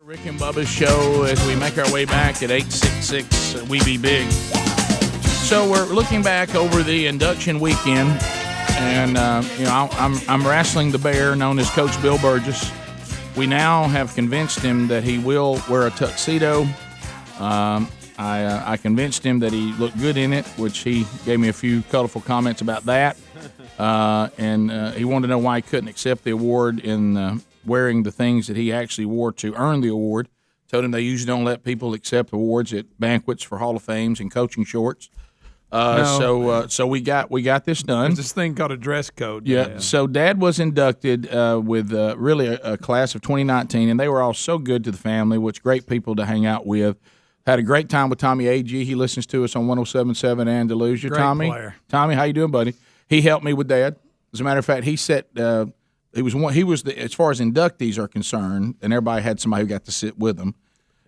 Rick and Bubba's show as we make our way back at 866 We Be Big. So we're looking back over the induction weekend, and I'm wrestling the bear known as Coach Bill Burgess. We now have convinced him that he will wear a tuxedo. I convinced him that he looked good in it, which he gave me a few colorful comments about that, and he wanted to know why he couldn't accept the award in wearing the things that he actually wore to earn the award. Told him they usually don't let people accept awards at banquets for Hall of Fames and coaching shorts. So we got this done. There's this thing called a dress code. Yeah. So Dad was inducted with really a class of 2019, and they were all so good to the family, which great people to hang out with. Had a great time with Tommy A.G. He listens to us on 107.7 Andalusia. Great Tommy, player. Tommy, how you doing, buddy? He helped me with Dad. As a matter of fact, he set. He was the, as far as inductees are concerned, and everybody had somebody who got to sit with them.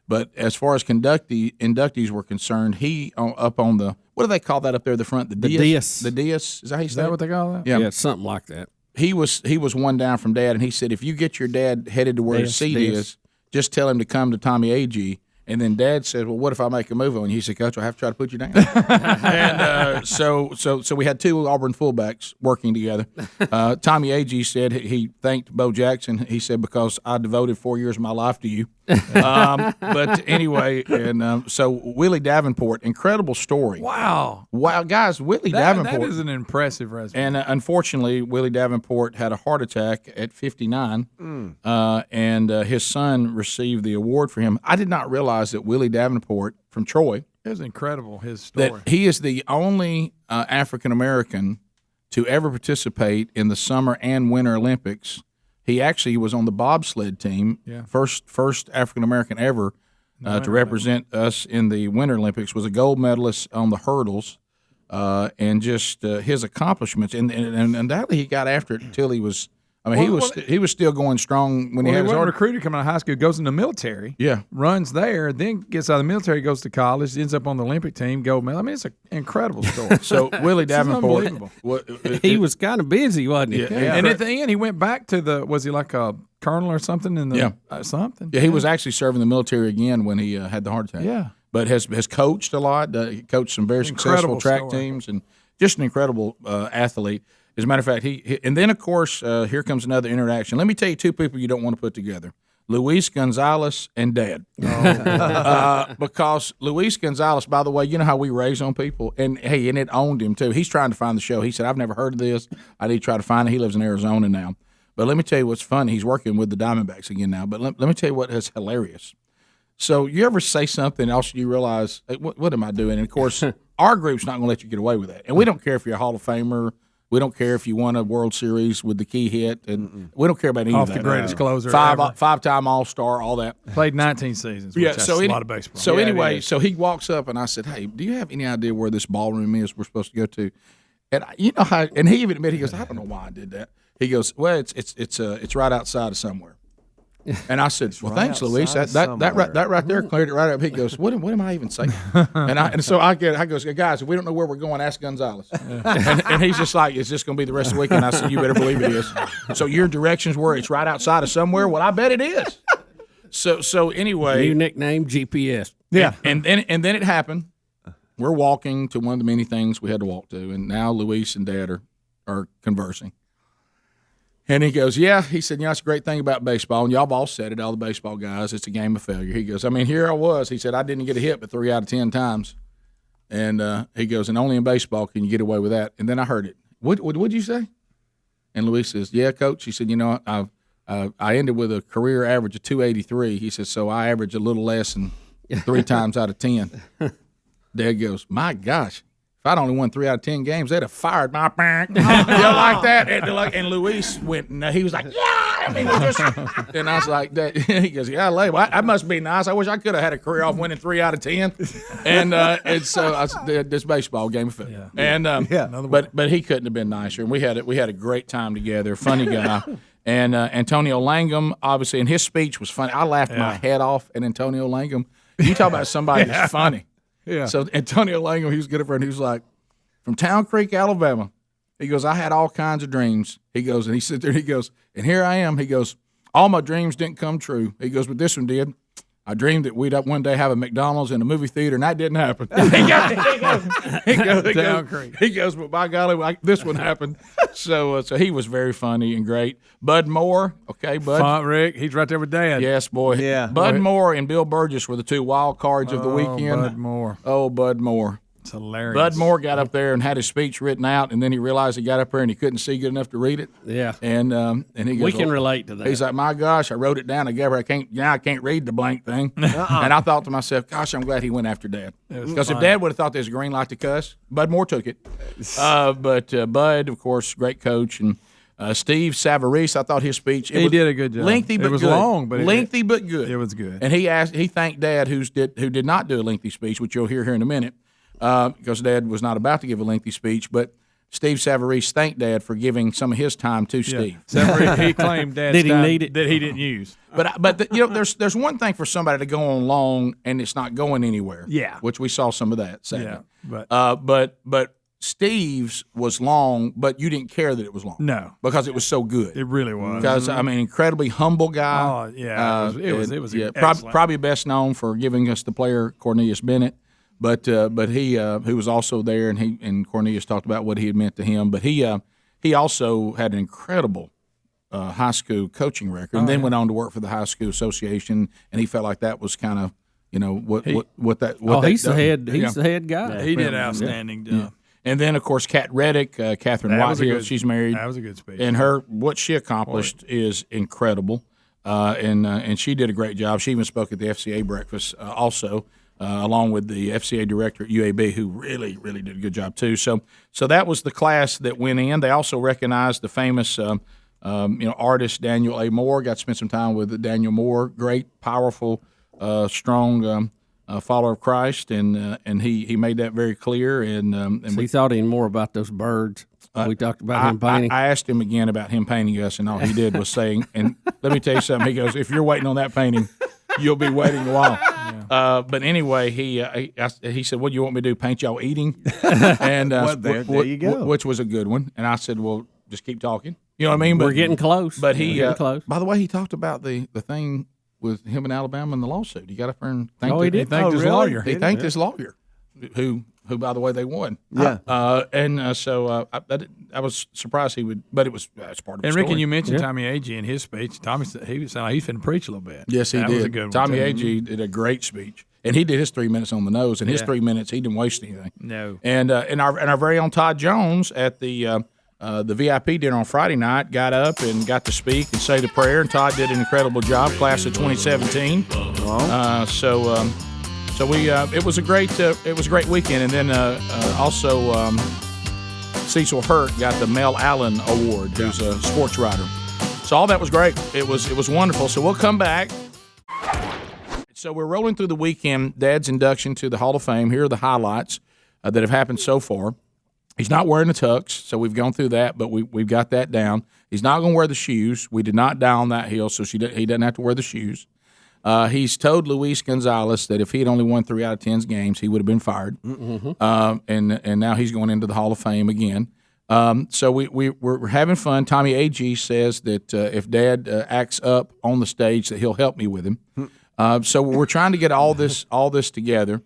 But as far as inductees were concerned, he up on the, what do they call that up there at the front? The dais. The dais. Is that how you say it? Is that what they call that? Yeah, something like that. He was one down from Dad, and he said, if you get your dad headed to where his seat is, just tell him to come to Tommy A.G. And then Dad said, well, what if I make a move on you? He said, Coach, I'll have to try to put you down. And so we had two Auburn fullbacks working together. Tommy A.G. said he thanked Bo Jackson. He said, because I devoted 4 years of my life to you. But anyway, and so Willie Davenport, incredible story. Wow, guys, Willie Davenport. That is an impressive resume. And unfortunately, Willie Davenport had a heart attack at 59, and his son received the award for him. I did not realize that Willie Davenport from Troy. It was incredible, his story. That he is the only African American to ever participate in the Summer and Winter Olympics. He actually was on the bobsled team, first African American ever to represent us in the Winter Olympics. Was a gold medalist on the hurdles, and just his accomplishments. And undoubtedly he got after it until he was. I mean, he was still going strong when he had his heart. Recruited coming out of high school, goes in the military. Yeah, runs there, then gets out of the military, goes to college, ends up on the Olympic team, gold medal. I mean, it's an incredible story. So Willie Davenport, he was kind of busy, wasn't he? Yeah. And at the end, he went back to was he like a colonel or something in the something? Yeah, he was actually serving the military again when he had the heart attack. Yeah, but has coached a lot. He coached some very successful track teams, and just an incredible athlete. As a matter of fact, and then, of course, here comes another interaction. Let me tell you two people you don't want to put together, Luis Gonzalez and Dad. Because Luis Gonzalez, by the way, you know how we raise on people? And, hey, and it owned him, too. He's trying to find the show. He said, I've never heard of this. I need to try to find it. He lives in Arizona now. But let me tell you what's funny. He's working with the Diamondbacks again now. But let me tell you what is hilarious. So you ever say something else you realize, hey, what am I doing? And, of course, our group's not going to let you get away with that. And we don't care if you're a Hall of Famer. We don't care if you won a World Series with the key hit, and we don't care about any of that. Off the greatest closer five-time All-Star, all that. Played 19 seasons. That's a lot of baseball. So anyway, so he walks up, and I said, "Hey, do you have any idea where this ballroom is we're supposed to go to?" And you know how? And he even admitted, he goes, "I don't know why I did that." He goes, "Well, it's right outside of somewhere." And I said, "Well, thanks, Luis. That right there cleared it right up." He goes, "What am I even saying?" And so I goes, "Guys, if we don't know where we're going, ask Gonzalez." And he's just like, "Is this going to be the rest of the weekend?" I said, "You better believe it is." So your directions were it's right outside of somewhere. Well, I bet it is. So anyway, new nickname GPS. Yeah, and then it happened. We're walking to one of the many things we had to walk to, and now Luis and Dad are conversing. And he goes, yeah, he said, that's a great thing about baseball. And y'all have all said it, all the baseball guys, it's a game of failure. He goes, I mean, here I was. He said, I didn't get a hit but 3 out of 10 times. And he goes, and only in baseball can you get away with that. And then I heard it. What'd you say? And Luis says, yeah, Coach. He said, I ended with a career average of 283. He said, so I average a little less than 3 times out of 10. Dad goes, my gosh. If I'd only won 3 out of 10 games, they'd have fired my like that. And Luis went, and he was like, yeah. I mean, and I was like, he goes, yeah, that must be nice. I wish I could have had a career off winning 3 out of 10. And so this baseball game of failure. Yeah. But he couldn't have been nicer. And we had a great time together. Funny guy. And Antonio Langham, obviously, and his speech was funny. I laughed my head off at Antonio Langham. You talk about somebody that's funny. Yeah. So Antonio Langham, he was good at friend. He was like, from Town Creek, Alabama. He goes, I had all kinds of dreams. He goes, and he sits there and he goes, and here I am. He goes, all my dreams didn't come true. He goes, but this one did. I dreamed that we'd one day have a McDonald's in a movie theater, and that didn't happen. He goes, but by golly, this one happened. So he was very funny and great. Bud Moore, okay, Bud. Font Rick, he's right there with Dad. Yes, boy. Yeah. Bud Moore and Bill Burgess were the two wild cards of the weekend. Bud Moore. Oh, Bud Moore. It's hilarious. Bud Moore got up there and had his speech written out, and then he realized he got up there and he couldn't see good enough to read it. Yeah. And he goes, We can relate to that. He's like, my gosh, I wrote it down. I can't read the blank thing. And I thought to myself, gosh, I'm glad he went after Dad. Because if Dad would have thought there's a green light to cuss, Bud Moore took it. But Bud, of course, great coach, and Steve Savarese, I thought his speech. He did a good job. Lengthy, but it was good. long, but lengthy, but good. It was good. And he thanked Dad, who did not do a lengthy speech, which you'll hear here in a minute, because Dad was not about to give a lengthy speech, but Steve Savarese thanked Dad for giving some of his time to Steve. Savarese, he claimed Dad's Did he time need it? that he didn't use. But there's one thing for somebody to go on long and it's not going anywhere. Yeah. Which we saw some of that. Sadly. Yeah, but Steve's was long, but you didn't care that it was long. No. Because it was so good. It really was. Because incredibly humble guy. Oh yeah, it was probably best known for giving us the player Cornelius Bennett, but he who was also there, and Cornelius talked about what he had meant to him. But he also had an incredible high school coaching record, and then went on to work for the high school association, and he felt like that was kind of he's the head guy. He did outstanding job. Yeah. And then, of course, Kat Reddick, Catherine Whitehill, she's married. That was a good speech. And what she accomplished is incredible, and she did a great job. She even spoke at the FCA breakfast also, along with the FCA director at UAB, who really, really did a good job too. So that was the class that went in. They also recognized the famous artist Daniel A. Moore. Got to spend some time with Daniel Moore. Great, powerful, strong follower of Christ, and he made that very clear. And he thought any more about those birds. We talked about him painting. I asked him again about him painting us, and all he did was saying, and let me tell you something. He goes, if you're waiting on that painting, you'll be waiting a while. Yeah. But anyway, he said, what do you want me to do, paint y'all eating? And there you go. Which was a good one. And I said, well, just keep talking. You know what I mean? We're getting close. But getting close. By the way, he talked about the thing with him in Alabama and the lawsuit. He got up there and thanked he thanked his lawyer. He thanked his lawyer, who by the way they won. Yeah. So I was surprised he would, but that's part of the And story. Rick, and you mentioned Tommy Agee in his speech. Tommy said he sounded like he's finna preach a little bit. Yes, he that did. Was a good one, Tommy too. Agee did a great speech, and he did his 3 minutes on the nose. And his 3 minutes, he didn't waste anything. No. And our very own Todd Jones at the VIP dinner on Friday night got up and got to speak and say the prayer. And Todd did an incredible job, class of 2017. So we it was a great weekend. And then also Cecil Hurt got the Mel Allen Award, who's a sports writer. So all that was great. It was wonderful. So we'll come back. So we're rolling through the weekend, Dad's induction to the Hall of Fame. Here are the highlights that have happened so far. He's not wearing the tux, so we've gone through that, but we've got that down. He's not going to wear the shoes. We did not die on that hill, so he doesn't have to wear the shoes. He's told Luis Gonzalez that if he had only won 3 out of 10 games, he would have been fired. Mm-hmm. And now he's going into the Hall of Fame again. So we're having fun. Tommy Agee says that if Dad acts up on the stage, that he'll help me with him. So we're trying to get all this together.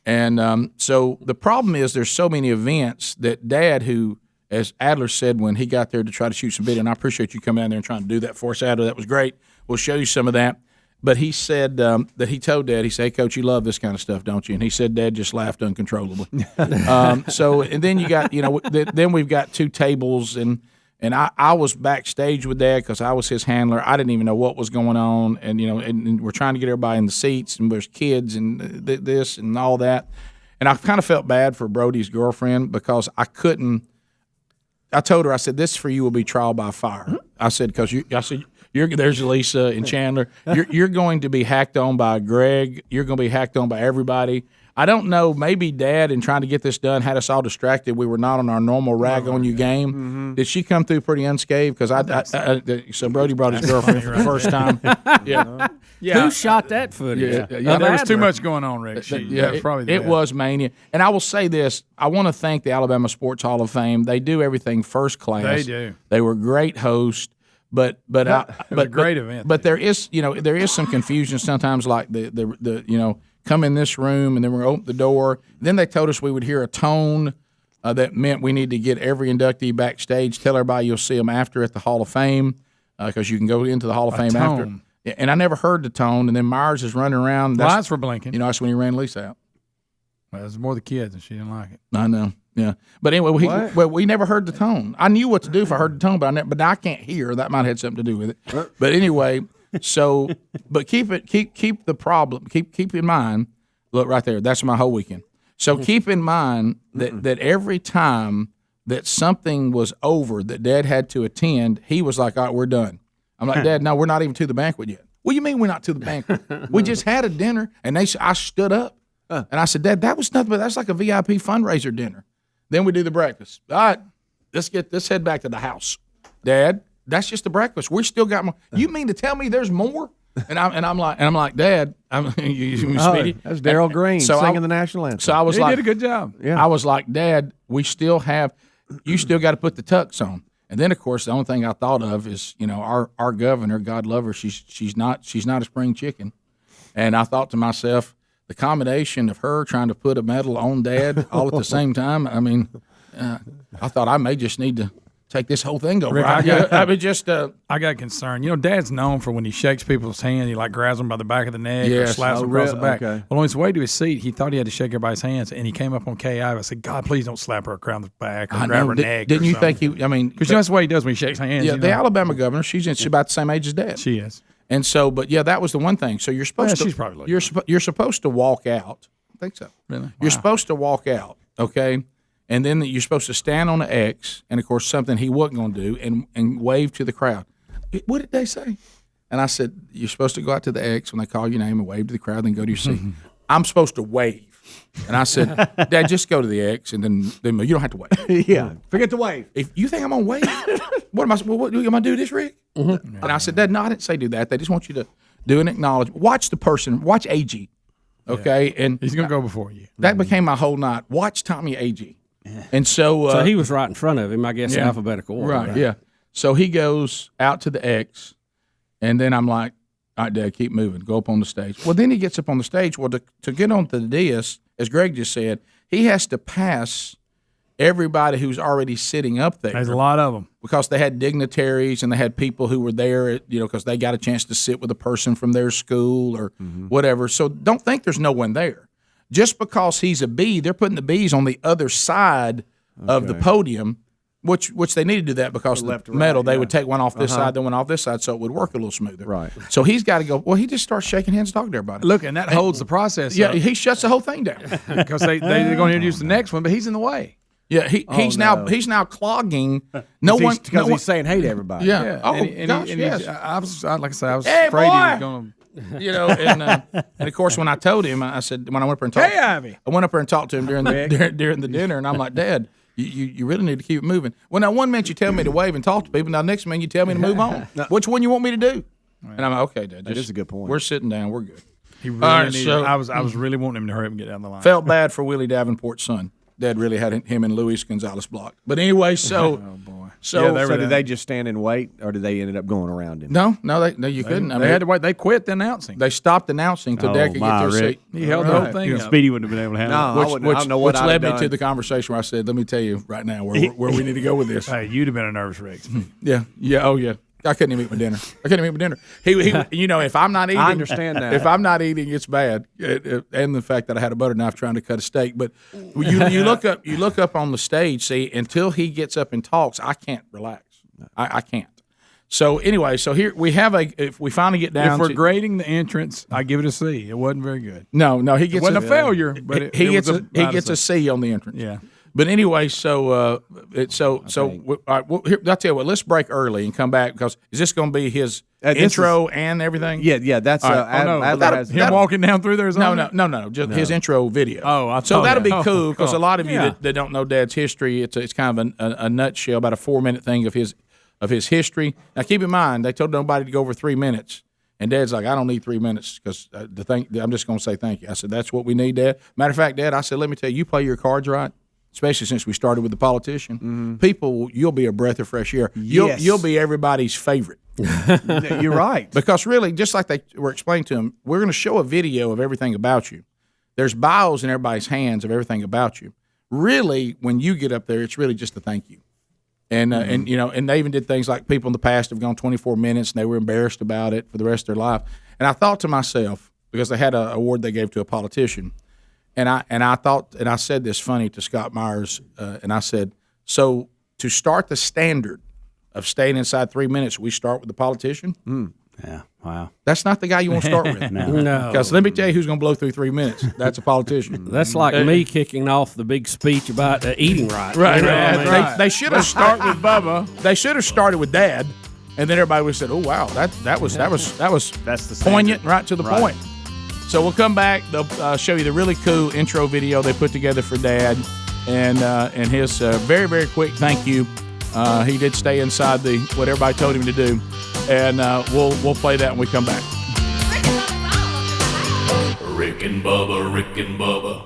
And so the problem is there's so many events that Dad, who, as Adler said when he got there to try to shoot some video, and I appreciate you coming down there and trying to do that for us, Adler. That was great. We'll show you some of that. But he said that he told Dad, he said, hey, Coach, you love this kind of stuff, don't you? And he said Dad just laughed uncontrollably. And then you got, then we've got 2 tables, and I was backstage with Dad because I was his handler. I didn't even know what was going on, and and we're trying to get everybody in the seats, and there's kids and this and all that, and I kind of felt bad for Brody's girlfriend because I couldn't. I told her, I said, this for you will be trial by fire. I said because there's Lisa and Chandler. You're going to be hacked on by Greg. You're going to be hacked on by everybody. I don't know. Maybe Dad, in trying to get this done, had us all distracted. We were not on our normal rag on you game. Mm-hmm. Did she come through pretty unscathed? Because so Brody brought his girlfriend for the first time. Yeah. Who shot that footage? Yeah, there was too much going on, Rick. It was mania. And I will say this: I want to thank the Alabama Sports Hall of Fame. They do everything first class. They do. They were great hosts. But a great event. But there is some confusion sometimes, like the come in this room and then we're gonna open the door. Then they told us we would hear a tone that meant we need to get every inductee backstage. Tell everybody you'll see them after at the Hall of Fame because you can go into the Hall of Fame after. And I never heard the tone. And then Myers is running around. Lights were blinking. That's when he ran Lisa out. Well, it was more the kids, and she didn't like it. I know. Yeah, but anyway, we never heard the tone. I knew what to do if I heard the tone, but I can't hear. That might have had something to do with it. But anyway, but keep the problem. Keep in mind. Look right there. That's my whole weekend. So keep in mind that every time that something was over that Dad had to attend, he was like, "All right, we're done." I'm like, "Dad, no, we're not even to the banquet yet." What do you mean we're not to the banquet? We just had a dinner, and I stood up and I said, "Dad, that was nothing but that's like a VIP fundraiser dinner." Then we do the breakfast. All right, let's head back to the house. Dad, that's just the breakfast. We still got more. You mean to tell me there's more? And I'm like, Dad, Speedy. That's Darryl Green singing the national anthem. So I was he did a good job. Yeah. I was like, Dad, you still got to put the tux on. And then of course the only thing I thought of is, our governor, God love her, she's not a spring chicken. And I thought to myself, the combination of her trying to put a medal on Dad all at the same time, I thought I may just need to take this whole thing over. Rick, I got concerned. Dad's known for when he shakes people's hand, he grabs them by the back of the neck or Yes. slaps them across the back. Okay. Well, on his way to his seat, he thought he had to shake everybody's hands, and he came up on KI. I said, God, please don't slap her around the back or grab her neck. Didn't or you something. think Because that's the way he does when he shakes hands. Yeah, the Alabama governor, she's about the same age as Dad. She is. And so, but yeah, that was the one thing. So you're supposed to. She's probably looking. You're supposed to walk out. I think so. Really? You're supposed to walk out, okay, and then you're supposed to stand on the X, and of course something he wasn't going to do, and wave to the crowd. What did they say? And I said, you're supposed to go out to the X when they call your name and wave to the crowd, then go to your seat. I'm supposed to wave. And I said, Dad, just go to the X, and then you don't have to wave. Yeah, forget the wave. If you think I'm gonna wave, what am I gonna do this, Rick? And I said, Dad, no, I didn't say do that. They just want you to do an acknowledgement. Watch the person. Watch AG. Okay, Yeah. And he's gonna go before you. That became my whole night. Watch Tommy AG. And so he was right in front of him, I guess, alphabetical order. Right, yeah. So he goes out to the X, and then I'm like, all right, Dad, keep moving. Go up on the stage. Well, then he gets up on the stage. Well, to get onto the dais, as Greg just said, he has to pass everybody who's already sitting up there. There's a lot of them. Because they had dignitaries and they had people who were there, because they got a chance to sit with a person from their school or whatever. So don't think there's no one there. Just because he's a B, they're putting the Bs on the other side of the podium, which they need to do that because the medal, they would take one off this side, then one off this side, so it would work a little smoother. Right. So he's got to go, well, he just starts shaking hands, talking to everybody. Look, and that holds the process Yeah, up. he shuts the whole thing down. Because they're going to introduce the next one, but he's in the way. Yeah, he's now clogging. Because he's saying hey to everybody. Yeah. Oh, gosh, yes. I was afraid boy! he was going to. And of course, when I told him, I said, when I went up there and talked, Ivy. I went up there and talked to him during the dinner, and I'm like, Dad, you really need to keep it moving. Well, now one minute you tell me to wave and talk to people, now next minute you tell me to move on. Which one you want me to do? Right. And I'm like, okay, Dad, that is a good point. We're sitting down, we're good. He really needed. I was really wanting him to hurry up and get down the line. Felt bad for Willie Davenport's son. Dad really had him and Luis Gonzalez blocked. But anyway, so. Oh boy. So did they just stand and wait, or did they ended up going around him? No, you couldn't. They had to wait. They quit announcing. They stopped announcing till Dad could get to a seat. He held the whole thing up. Speedy wouldn't have been able to handle No, I don't know what which I'd led have me to the conversation where I said, let me tell you right now where we need to go with this. Hey, you'd have been a nervous wreck. Yeah, oh yeah. I couldn't even eat my dinner. He if I'm not eating, I understand that. If I'm not eating, it's bad. And the fact that I had a butter knife trying to cut a steak. But you look up on the stage. See, until he gets up and talks, I can't relax. I can't. So anyway, here we have if we finally get down. If we're grading the entrance, I give it a C. It wasn't very good. No, he gets. It wasn't a failure, but he gets a C on the entrance. Yeah. But anyway, I'll tell you what. Let's break early and come back because is this going to be his intro and everything? Yeah. That's him walking down through there. No. Just his intro video. That'll be cool because a lot of you that don't know Dad's history, it's kind of a nutshell, about a 4-minute thing of his history. Now keep in mind, they told nobody to go over 3 minutes. And Dad's like, I don't need 3 minutes because I'm just going to say thank you. I said, that's what we need, Dad. Matter of fact, Dad, I said, let me tell you, you play your cards right. especially since we started with the politician, people, you'll be a breath of fresh air. You'll be everybody's favorite. You're right. Because really, just like they were explaining to him, we're going to show a video of everything about you. There's bios in everybody's hands of everything about you. Really, when you get up there, it's really just a thank you. And and they even did things like people in the past have gone 24 minutes and they were embarrassed about it for the rest of their life. And I thought to myself, because they had an award they gave to a politician, and I said this funny to Scott Myers, and I said, so to start the standard of staying inside 3 minutes, we start with the politician? Yeah, wow. That's not the guy you want to start with. No. Because let me tell you who's going to blow through 3 minutes. That's a politician. That's like me kicking off the big speech about eating right. Right. You know what I mean? They should have started with Bubba. They should have started with Dad, and then everybody would have said, "Oh wow, that was That's the poignant, right to the point." So we'll come back. They'll show you the really cool intro video they put together for Dad, and his very, very quick thank you. He did stay inside what everybody told him to do, and we'll play that when we come back. Rick and Bubba, Rick and Bubba.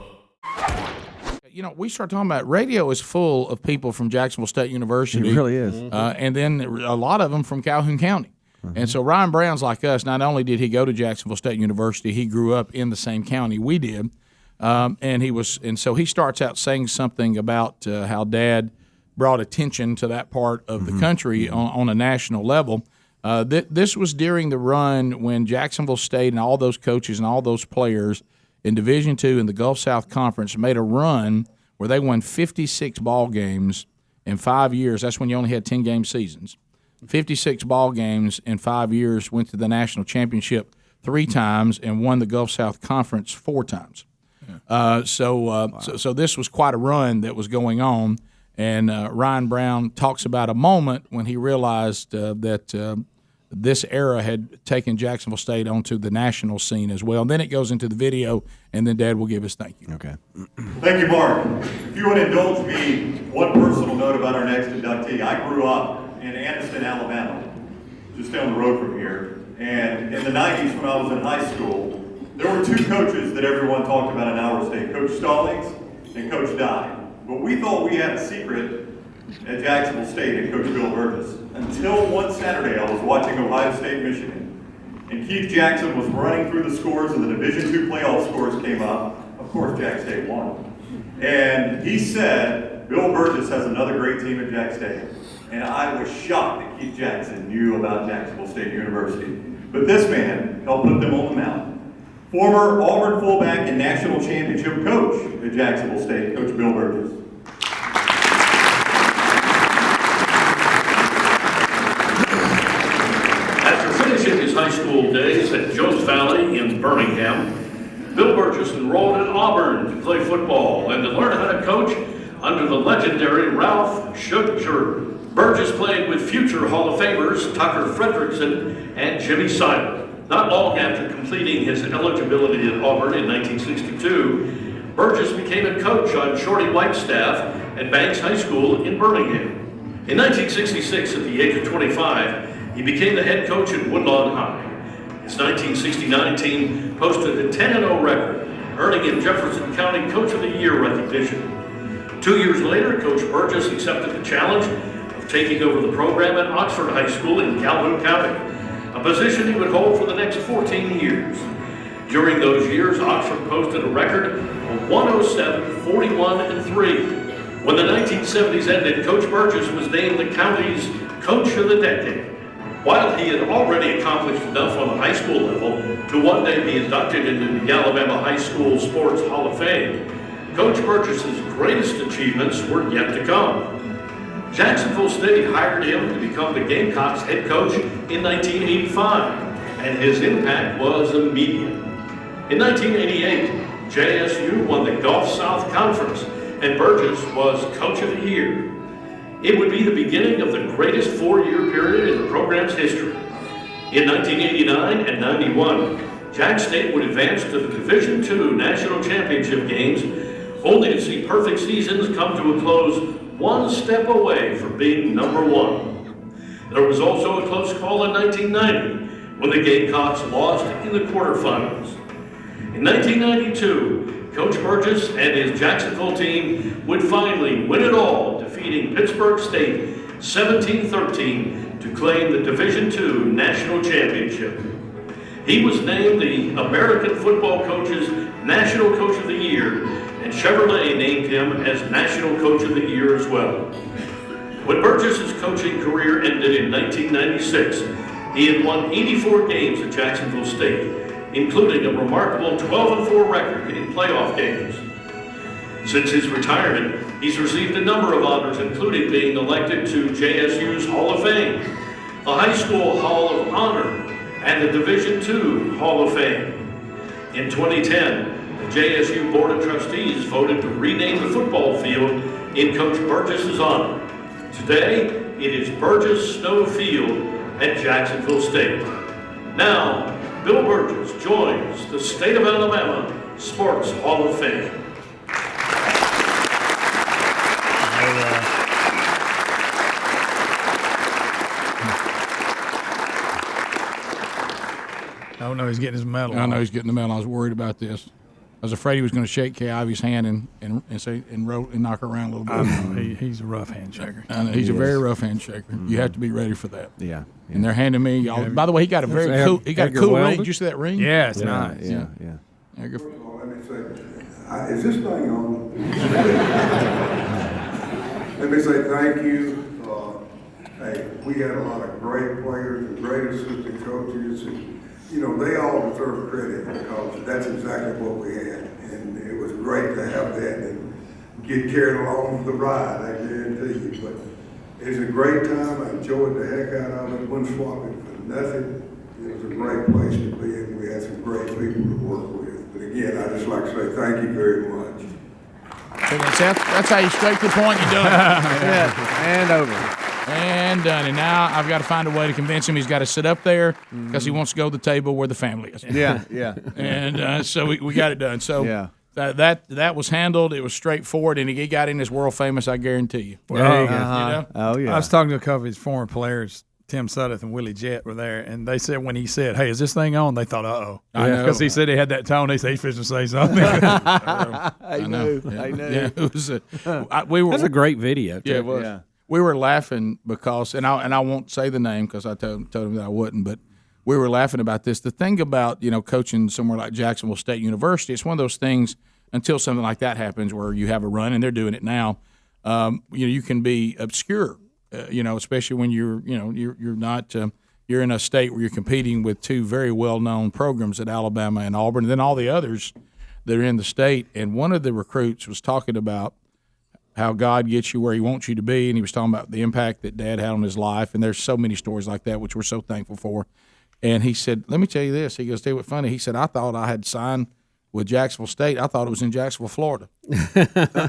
We start talking about radio is full of people from Jacksonville State University. It really is. And then a lot of them from Calhoun County. And so Ryan Brown's like us. Not only did he go to Jacksonville State University, he grew up in the same county we did. And so he starts out saying something about how Dad brought attention to that part of the country on a national level. This was during the run when Jacksonville State and all those coaches and all those players in Division II in the Gulf South Conference made a run where they won 56 ball games in 5 years. That's when you only had 10-game seasons. 56 ball games in 5 years, went to the national championship 3 times, and won the Gulf South Conference 4 times. So this was quite a run that was going on. And Ryan Brown talks about a moment when he realized that this era had taken Jacksonville State onto the national scene as well. And then it goes into the video, and then Dad will give his thank you. Okay. Thank you, Mark. If you would indulge me, one personal note about our next inductee. I grew up in Anniston, Alabama, just down the road from here. And in the 90s, when I was in high school, there were 2 coaches that everyone talked about in our state, Coach Stallings and Coach Dye. But we thought we had a secret at Jacksonville State and Coach Bill Burgess. Until one Saturday, I was watching Ohio State, Michigan, and Keith Jackson was running through the scores, and the Division II playoff scores came up. Of course, Jack State won. And he said, Bill Burgess has another great team at Jack State. And I was shocked that Keith Jackson knew about Jacksonville State University. But this man helped put them on the map. Former Auburn fullback and national championship coach at Jacksonville State, Coach Bill Burgess. After finishing his high school days at Jones Valley in Birmingham, Bill Burgess enrolled at Auburn to play football and to learn how to coach under the legendary Ralph Schutzer. Burgess played with future Hall of Famers Tucker Frederickson and Jimmy Seibel. Not long after completing his eligibility at Auburn in 1962, Burgess became a coach on Shorty White's staff at Banks High School in Birmingham. In 1966, at the age of 25, he became the head coach at Woodlawn High. His 1969 team posted a 10-0 record, earning him Jefferson County Coach of the Year recognition. 2 years later, Coach Burgess accepted the challenge of taking over the program at Oxford High School in Calhoun County, a position he would hold for the next 14 years. During those years, Oxford posted a record of 107, 41, and 3. When the 1970s ended, Coach Burgess was named the county's Coach of the Decade. While he had already accomplished enough on the high school level to one day be inducted into the Alabama High School Sports Hall of Fame, Coach Burgess's greatest achievements were yet to come. Jacksonville State hired him to become the Gamecocks head coach in 1985, and his impact was immediate. In 1988, JSU won the Gulf South Conference, and Burgess was Coach of the Year. It would be the beginning of the greatest 4-year period in the program's history. In 1989 and 91, Jack State would advance to the Division II National Championship games, only to see perfect seasons come to a close one step away from being number 1. There was also a close call in 1990 when the Gamecocks lost in the quarterfinals. In 1992, Coach Burgess and his Jacksonville team would finally win it all, defeating Pittsburgh State 17-13 to claim the Division II National Championship. He was named the American Football Coaches National Coach of the Year, and Chevrolet named him as National Coach of the Year as well. When Burgess's coaching career ended in 1996, he had won 84 games at Jacksonville State, including a remarkable 12-4 record in playoff games. Since his retirement, he's received a number of honors, including being elected to JSU's Hall of Fame, the High School Hall of Honor, and the Division II Hall of Fame. In 2010, the JSU Board of Trustees voted to rename the football field in Coach Burgess's honor. Today, it is Burgess Snow Field at Jacksonville State. Now, Bill Burgess joins the State of Alabama Sports Hall of Fame. Oh no, he's getting his medal. I know he's getting the medal. I was worried about this. I was afraid he was going to shake Kay Ivy's hand and knock her around a little bit. He's a rough handshaker. I know, he's a very rough handshaker. Mm-hmm. You have to be ready for that. Yeah. And they're handing me. By the way, he got a very cool. He got a cool ring. Did you see that ring? Yeah, it's nice. Yeah. There you go. Let me say, is this thing on? Let me say thank you. Hey, we had a lot of great players and great assistant coaches, and they all deserve credit because that's exactly what we had, and it was great to have that and get carried along for the ride. I guarantee you, but it's a great time. I enjoyed the heck out of it. Wouldn't swap it for nothing. It was a great place to be, and we had some great people to work with. But again, I just like to say thank you very much. That's how you straight to the point. You're done. And over. And done. And now I've got to find a way to convince him he's got to sit up there because he wants to go to the table where the family is. Yeah. And so we got it done. So Yeah. that was handled. It was straightforward, and he got in his world famous, I guarantee you. There you go. You know? Oh, yeah. I was talking to a couple of his former players. Tim Suddeth and Willie Jett were there, and they said when he said, "Hey, is this thing on?" They thought, "Uh-oh," because he said he had that tone. They said he's fixing to say something. I knew. Yeah, it was. That's a great video, too. Yeah, it was. Yeah. We were laughing because, and I won't say the name because I told him that I wouldn't, but we were laughing about this. The thing about coaching somewhere like Jacksonville State University, it's one of those things until something like that happens where you have a run, and they're doing it now. You can be obscure. Especially when you're not you're in a state where you're competing with two very well-known programs at Alabama and Auburn, and then all the others that are in the state. And one of the recruits was talking about how God gets you where He wants you to be, and he was talking about the impact that Dad had on his life. And there's so many stories like that, which we're so thankful for. And he said, "Let me tell you this." He goes, "Tell you what's funny." He said, "I thought I had signed with Jacksonville State. I thought it was in Jacksonville, Florida."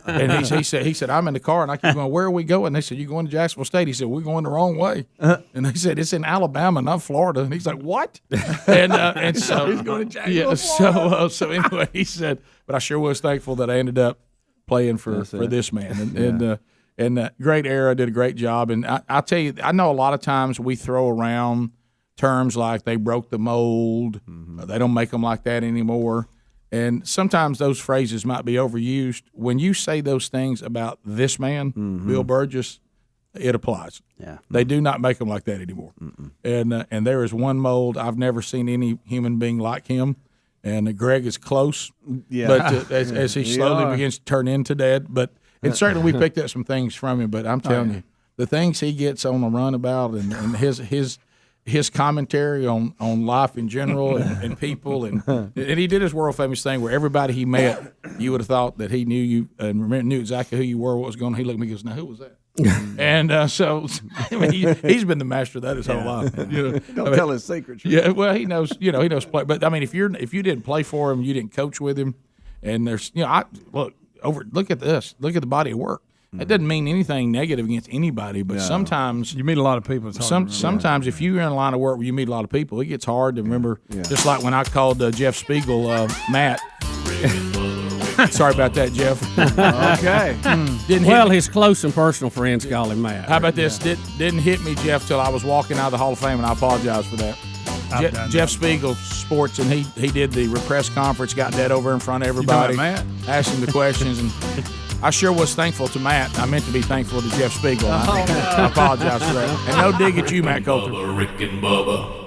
And he said, "I'm in the car and I keep going, where are we going?" They said, "You going to Jacksonville State?" He said, "We're going the wrong way." And they said, "It's in Alabama, not Florida." And he's like, "What?" And so he's going to Jacksonville, Florida. So anyway, he said, "But I sure was thankful that I ended up playing for this man." And great era, did a great job. And I tell you, I know a lot of times we throw around terms like they broke the mold, they don't make them like that anymore. And sometimes those phrases might be overused. When you say those things about this man, Bill Burgess, it applies. Yeah. They do not make them like that anymore. And there is one mold. I've never seen any human being like him. And Greg is close, but as he slowly begins to turn into Dad. And certainly we picked up some things from him. But I'm telling you, the things he gets on the run about and his commentary on life in general and people and he did his world famous thing where everybody he met, you would have thought that he knew you and knew exactly who you were, what was going on. He looked at me and goes, "Now who was that?" And so I mean, he's been the master of that his whole life. Don't tell his secrets. Yeah, well, he knows. He knows play. But I mean, if you didn't play for him, you didn't coach with him, and there's look at this. Look at the body of work. It doesn't mean anything negative against anybody, but sometimes you meet a lot of people. It's hard sometimes if you're in a line of work where you meet a lot of people, it gets hard to remember. Just like when I called Jeff Spiegel, Matt. Sorry about that, Jeff. Okay. His close and personal friends call him Matt. How about this? Didn't hit me, Jeff, till I was walking out of the Hall of Fame, and I apologize for that. Jeff Spiegel Sports, and he did the press conference, got that over in front of everybody. You talking about Matt? Asked him the questions, and I sure was thankful to Matt. I meant to be thankful to Jeff Spiegel. I apologize for that. And no dig at you, Matt Coulter. Rick and Bubba.